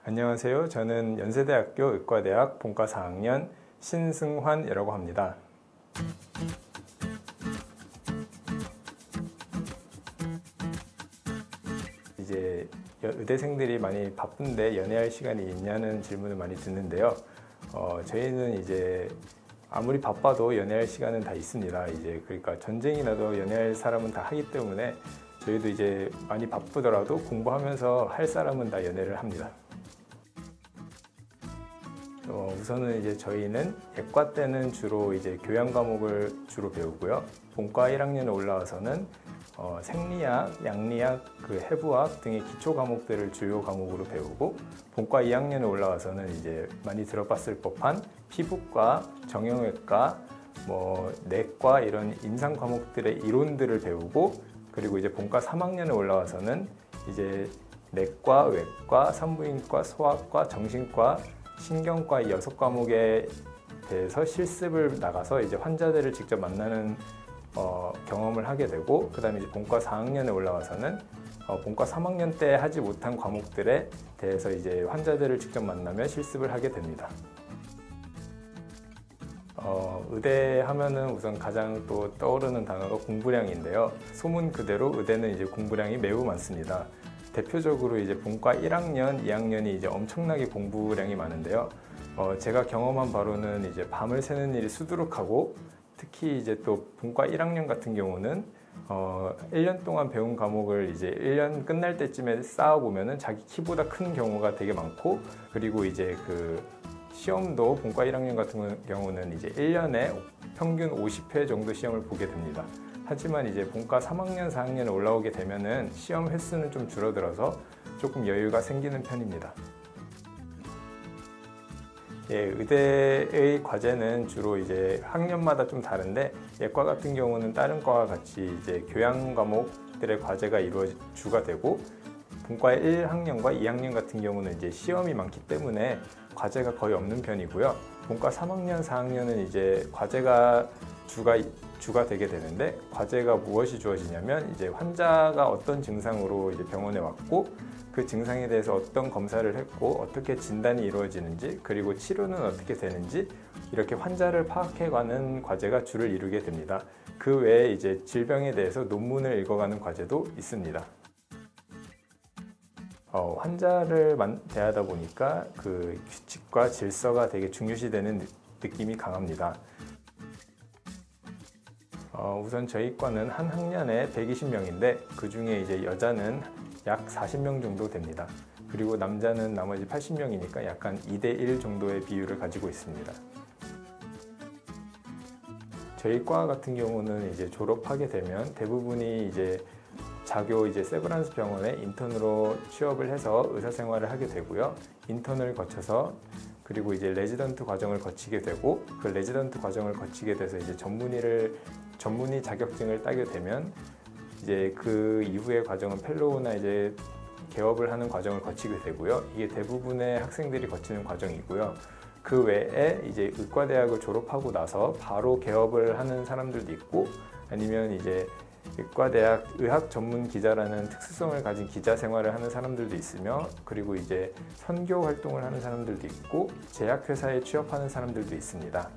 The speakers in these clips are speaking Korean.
안녕하세요. 저는 연세대학교 의과대학 본과 4학년 신승환이라고 합니다. 이제 의대생들이 많이 바쁜데 연애할 시간이 있냐는 질문을 많이 듣는데요. 저희는 이제 아무리 바빠도 연애할 시간은 다 있습니다. 그러니까 전쟁이 나도 연애할 사람은 다 하기 때문에 저희도 이제 많이 바쁘더라도 공부하면서 할 사람은 다 연애를 합니다. 우선은 이제 저희는 예과 때는 주로 이제 교양 과목을 주로 배우고요. 본과 1학년에 올라와서는 생리학, 양리학, 해부학 등의 기초 과목들을 주요 과목으로 배우고, 본과 2학년에 올라와서는 이제 많이 들어봤을 법한 피부과, 정형외과, 내과 이런 임상 과목들의 이론들을 배우고, 그리고 이제 본과 3학년에 올라와서는 이제 내과, 외과, 산부인과, 소아과, 정신과, 신경과 6과목에 대해서 실습을 나가서 이제 환자들을 직접 만나는 경험을 하게 되고, 그 다음에 이제 본과 4학년에 올라와서는 본과 3학년 때 하지 못한 과목들에 대해서 이제 환자들을 직접 만나며 실습을 하게 됩니다. 의대 하면은 우선 가장 또 떠오르는 단어가 공부량인데요. 소문 그대로 의대는 이제 공부량이 매우 많습니다. 대표적으로 이제 본과 1학년, 2학년이 이제 엄청나게 공부량이 많은데요. 제가 경험한 바로는 이제 밤을 새는 일이 수두룩하고, 특히 이제 또 본과 1학년 같은 경우는 1년 동안 배운 과목을 이제 1년 끝날 때쯤에 쌓아보면은 자기 키보다 큰 경우가 되게 많고, 그리고 이제 시험도 본과 1학년 같은 경우는 이제 1년에 평균 50회 정도 시험을 보게 됩니다. 하지만 이제 본과 3학년, 4학년에 올라오게 되면은 시험 횟수는 좀 줄어들어서 조금 여유가 생기는 편입니다. 의대의 과제는 주로 이제 학년마다 좀 다른데, 예과 같은 경우는 다른 과와 같이 이제 교양 과목들의 과제가 주가 되고, 본과 1학년과 2학년 같은 경우는 이제 시험이 많기 때문에 과제가 거의 없는 편이고요. 본과 3학년, 4학년은 이제 과제가 주가 되게 되는데, 과제가 무엇이 주어지냐면 이제 환자가 어떤 증상으로 이제 병원에 왔고, 그 증상에 대해서 어떤 검사를 했고, 어떻게 진단이 이루어지는지, 그리고 치료는 어떻게 되는지, 이렇게 환자를 파악해가는 과제가 주를 이루게 됩니다. 그 외에 이제 질병에 대해서 논문을 읽어가는 과제도 있습니다. 환자를 대하다 보니까 규칙과 질서가 되게 중요시되는 느낌이 강합니다. 우선 저희 과는 한 학년에 120명인데 그 중에 이제 여자는 약 40명 정도 됩니다. 그리고 남자는 나머지 80명이니까 약간 2대1 정도의 비율을 가지고 있습니다. 저희 과 같은 경우는 이제 졸업하게 되면 대부분이 이제 세브란스 병원에 인턴으로 취업을 해서 의사 생활을 하게 되고요. 인턴을 거쳐서 그리고 이제 레지던트 과정을 거치게 되고, 그 레지던트 과정을 거치게 돼서 이제 전문의 자격증을 따게 되면 이제 그 이후의 과정은 펠로우나 이제 개업을 하는 과정을 거치게 되고요. 이게 대부분의 학생들이 거치는 과정이고요. 그 외에 이제 의과대학을 졸업하고 나서 바로 개업을 하는 사람들도 있고, 아니면 이제 의과대학 의학 전문 기자라는 특수성을 가진 기자 생활을 하는 사람들도 있으며, 그리고 이제 선교 활동을 하는 사람들도 있고, 제약회사에 취업하는 사람들도 있습니다.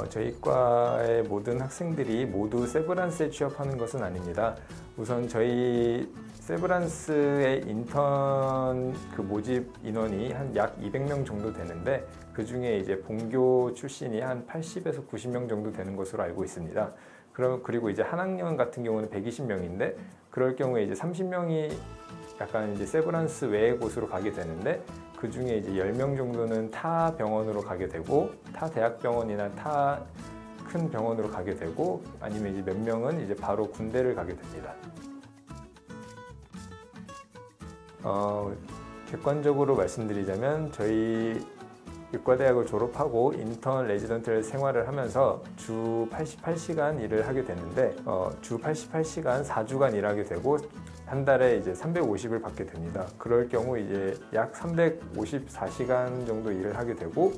저희 과의 모든 학생들이 모두 세브란스에 취업하는 것은 아닙니다. 우선 저희 세브란스의 인턴 모집 인원이 한 약 200명 정도 되는데, 그 중에 이제 본교 출신이 한 80에서 90명 정도 되는 것으로 알고 있습니다. 그리고 이제 한 학년 같은 경우는 120명인데, 그럴 경우에 이제 30명이 약간 이제 세브란스 외의 곳으로 가게 되는데, 그 중에 이제 10명 정도는 타 병원으로 가게 되고, 타 대학병원이나 타 큰 병원으로 가게 되고, 아니면 이제 몇 명은 이제 바로 군대를 가게 됩니다. 객관적으로 말씀드리자면 저희 의과대학을 졸업하고 인턴 레지던트 생활을 하면서 주 88시간 일을 하게 되는데, 주 88시간 4주간 일하게 되고 한 달에 이제 350을 받게 됩니다. 그럴 경우 이제 약 354시간 정도 일을 하게 되고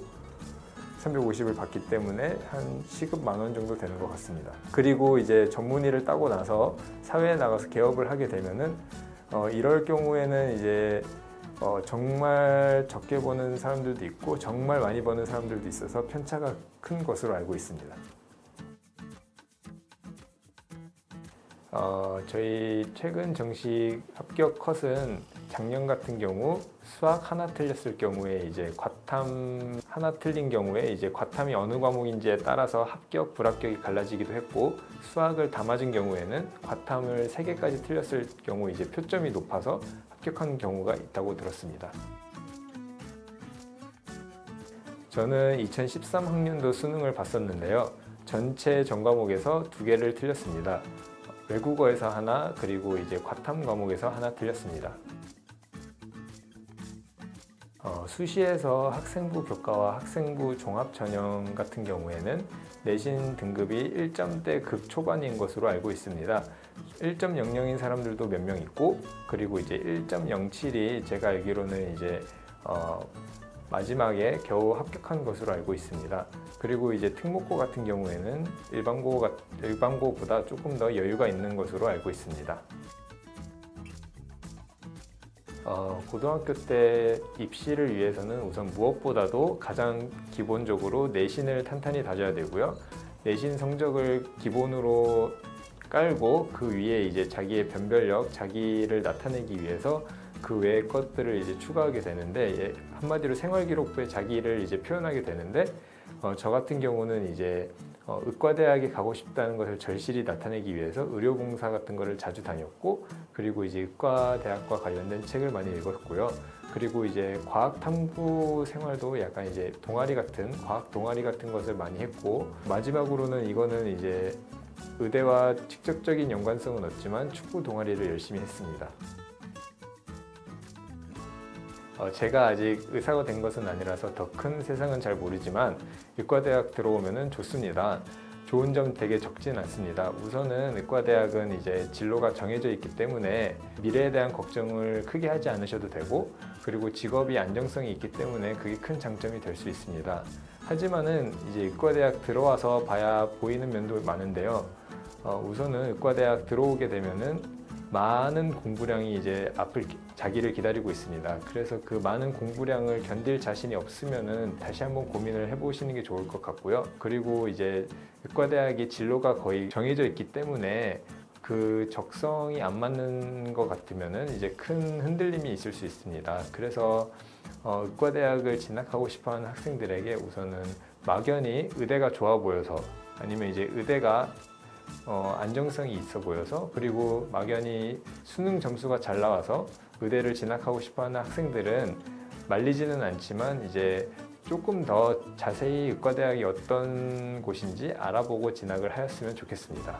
350을 받기 때문에 한 시급 10,000원 정도 되는 것 같습니다. 그리고 이제 전문의를 따고 나서 사회에 나가서 개업을 하게 되면은 이럴 경우에는 이제 정말 적게 버는 사람들도 있고 정말 많이 버는 사람들도 있어서 편차가 큰 것으로 알고 있습니다. 저희 최근 정식 합격 컷은 작년 같은 경우 수학 하나 틀렸을 경우에 이제 과탐 하나 틀린 경우에 이제 과탐이 어느 과목인지에 따라서 합격, 불합격이 갈라지기도 했고, 수학을 다 맞은 경우에는 과탐을 3개까지 틀렸을 경우 이제 표점이 높아서 합격한 경우가 있다고 들었습니다. 저는 2013학년도 수능을 봤었는데요. 전체 전과목에서 2개를 틀렸습니다. 외국어에서 하나, 그리고 이제 과탐 과목에서 하나 틀렸습니다. 수시에서 학생부 교과와 학생부 종합 전형 같은 경우에는 내신 등급이 1점대 극초반인 것으로 알고 있습니다. 1.00인 사람들도 몇 명 있고, 그리고 이제 1.07이 제가 알기로는 이제 마지막에 겨우 합격한 것으로 알고 있습니다. 그리고 이제 특목고 같은 경우에는 일반고보다 조금 더 여유가 있는 것으로 알고 있습니다. 고등학교 때 입시를 위해서는 우선 무엇보다도 가장 기본적으로 내신을 탄탄히 다져야 되고요. 내신 성적을 기본으로 깔고 그 위에 이제 자기의 변별력, 자기를 나타내기 위해서 그 외의 것들을 이제 추가하게 되는데, 한마디로 생활기록부에 자기를 이제 표현하게 되는데, 저 같은 경우는 이제 의과대학에 가고 싶다는 것을 절실히 나타내기 위해서 의료봉사 같은 거를 자주 다녔고, 그리고 이제 의과대학과 관련된 책을 많이 읽었고요. 그리고 이제 과학탐구 생활도 약간 이제 과학 동아리 같은 것을 많이 했고, 마지막으로는 이거는 이제 의대와 직접적인 연관성은 없지만 축구 동아리를 열심히 했습니다. 제가 아직 의사가 된 것은 아니라서 더 큰 세상은 잘 모르지만 의과대학 들어오면 좋습니다. 좋은 점 되게 적진 않습니다. 우선은 의과대학은 이제 진로가 정해져 있기 때문에 미래에 대한 걱정을 크게 하지 않으셔도 되고, 그리고 직업이 안정성이 있기 때문에 그게 큰 장점이 될 수 있습니다. 하지만은 이제 의과대학 들어와서 봐야 보이는 면도 많은데요. 우선은 의과대학 들어오게 되면은 많은 공부량이 이제 자기를 기다리고 있습니다. 그래서 그 많은 공부량을 견딜 자신이 없으면은 다시 한번 고민을 해보시는 게 좋을 것 같고요. 그리고 이제 의과대학의 진로가 거의 정해져 있기 때문에 그 적성이 안 맞는 것 같으면은 이제 큰 흔들림이 있을 수 있습니다. 그래서 의과대학을 진학하고 싶어하는 학생들에게 우선은 막연히 의대가 좋아 보여서, 아니면 이제 의대가 안정성이 있어 보여서, 그리고 막연히 수능 점수가 잘 나와서 의대를 진학하고 싶어하는 학생들은 말리지는 않지만 이제 조금 더 자세히 의과대학이 어떤 곳인지 알아보고 진학을 하였으면 좋겠습니다.